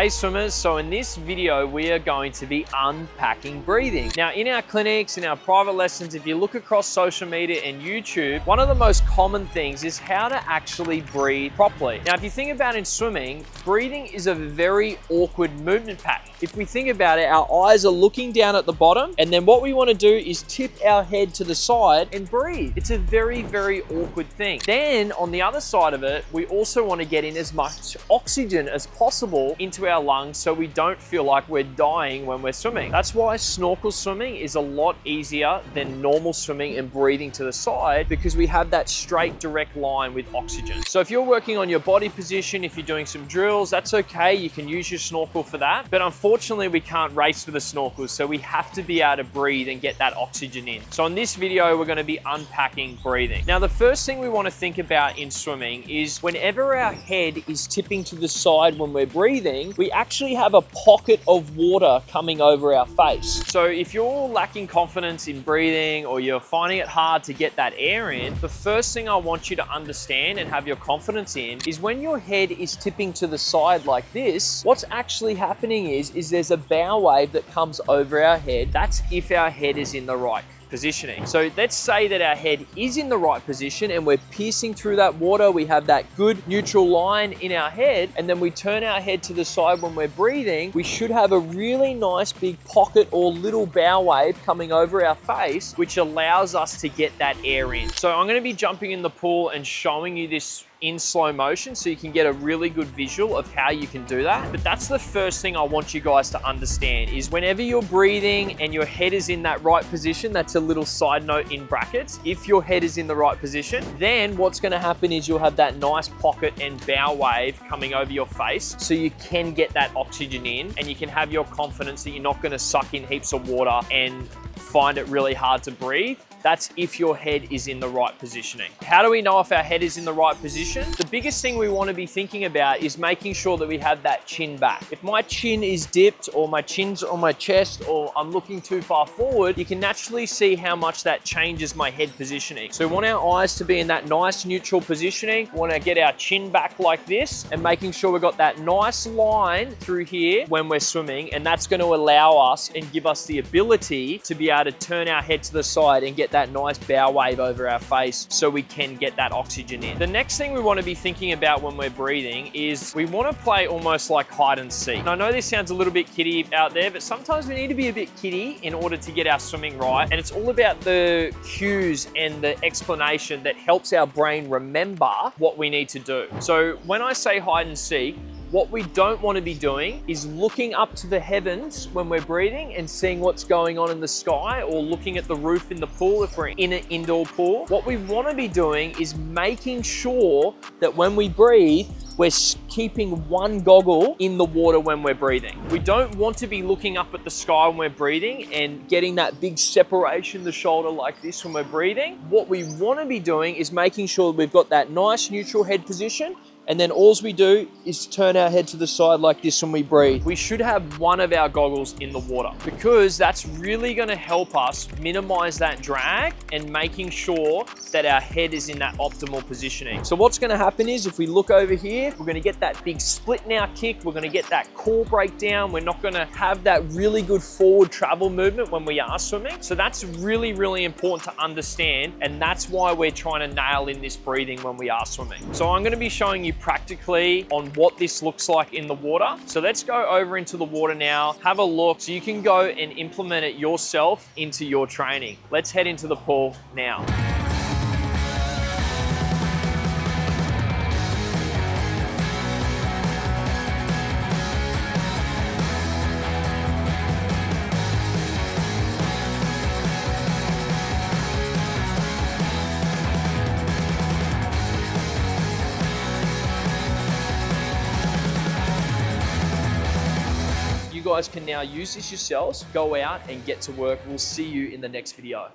Hey swimmers, so in this video we are going to be unpacking breathing. Now in our clinics, in our private lessons, if you look across social media and YouTube, one of the most common things is how to actually breathe properly. Now if you think about in swimming, breathing is a very awkward movement pattern. If we think about it, our eyes are looking down at the bottom, and then what we want to do is tip our head to the side and breathe. It's a very, very awkward thing. Then on the other side of it, we also want to get in as much oxygen as possible into our lungs so we don't feel like we're dying when we're swimming. That's why snorkel swimming is a lot easier than normal swimming and breathing to the side, because we have that straight direct line with oxygen. So if you're working on your body position, if you're doing some drills, that's okay. You can use your snorkel for that. But unfortunately, we can't race with a snorkel, so we have to be able to breathe and get that oxygen in. So in this video, we're going to be unpacking breathing. Now, the first thing we want to think about in swimming is whenever our head is tipping to the side when we're breathing, we actually have a pocket of water coming over our face. So if you're lacking confidence in breathing or you're finding it hard to get that air in, the first thing I want you to understand and have your confidence in is when your head is tipping to the side like this, what's actually happening is there's a bow wave that comes over our head. That's if our head is in the right positioning. So let's say that our head is in the right position and we're piercing through that water. We have that good neutral line in our head, and then we turn our head to the side when we're breathing. We should have a really nice big pocket or little bow wave coming over our face, which allows us to get that air in. So I'm going to be jumping in the pool and showing you this in slow motion so you can get a really good visual of how you can do that. But that's the first thing I want you guys to understand is whenever you're breathing and your head is in that right position, that's a little side note in brackets. If your head is in the right position, then what's going to happen is you'll have that nice pocket and bow wave coming over your face so you can get that oxygen in, and you can have your confidence that you're not going to suck in heaps of water and find it really hard to breathe. That's if your head is in the right positioning. How do we know if our head is in the right position? The biggest thing we want to be thinking about is making sure that we have that chin back. If my chin is dipped or my chin's on my chest or I'm looking too far forward, you can naturally see how much that changes my head positioning. So we want our eyes to be in that nice neutral positioning. We want to get our chin back like this and making sure we've got that nice line through here when we're swimming, and that's going to allow us and give us the ability to be able to turn our head to the side and get that nice bow wave over our face so we can get that oxygen in. The next thing we want to be thinking about when we're breathing is we want to play almost like hide and seek. And I know this sounds a little bit kiddie out there, but sometimes we need to be a bit kiddie in order to get our swimming right. And it's all about the cues and the explanation that helps our brain remember what we need to do. So when I say hide and seek, what we don't want to be doing is looking up to the heavens when we're breathing and seeing what's going on in the sky, or looking at the roof in the pool if we're in an indoor pool. What we want to be doing is making sure that when we breathe, we're keeping one goggle in the water when we're breathing. We don't want to be looking up at the sky when we're breathing and getting that big separation, the shoulder like this when we're breathing. What we want to be doing is making sure we've got that nice neutral head position, and then all we do is turn our head to the side like this when we breathe. We should have one of our goggles in the water, because that's really going to help us minimize that drag and making sure that our head is in that optimal positioning. So what's going to happen is if we look over here, we're going to get that big split in our kick. We're going to get that core breakdown. We're not going to have that really good forward travel movement when we are swimming. So that's really, really important to understand. And that's why we're trying to nail in this breathing when we are swimming. So I'm going to be showing you practically on what this looks like in the water. So let's go over into the water now, have a look so you can go and implement it yourself into your training. Let's head into the pool now. You guys can now use this yourselves, go out and get to work. We'll see you in the next video.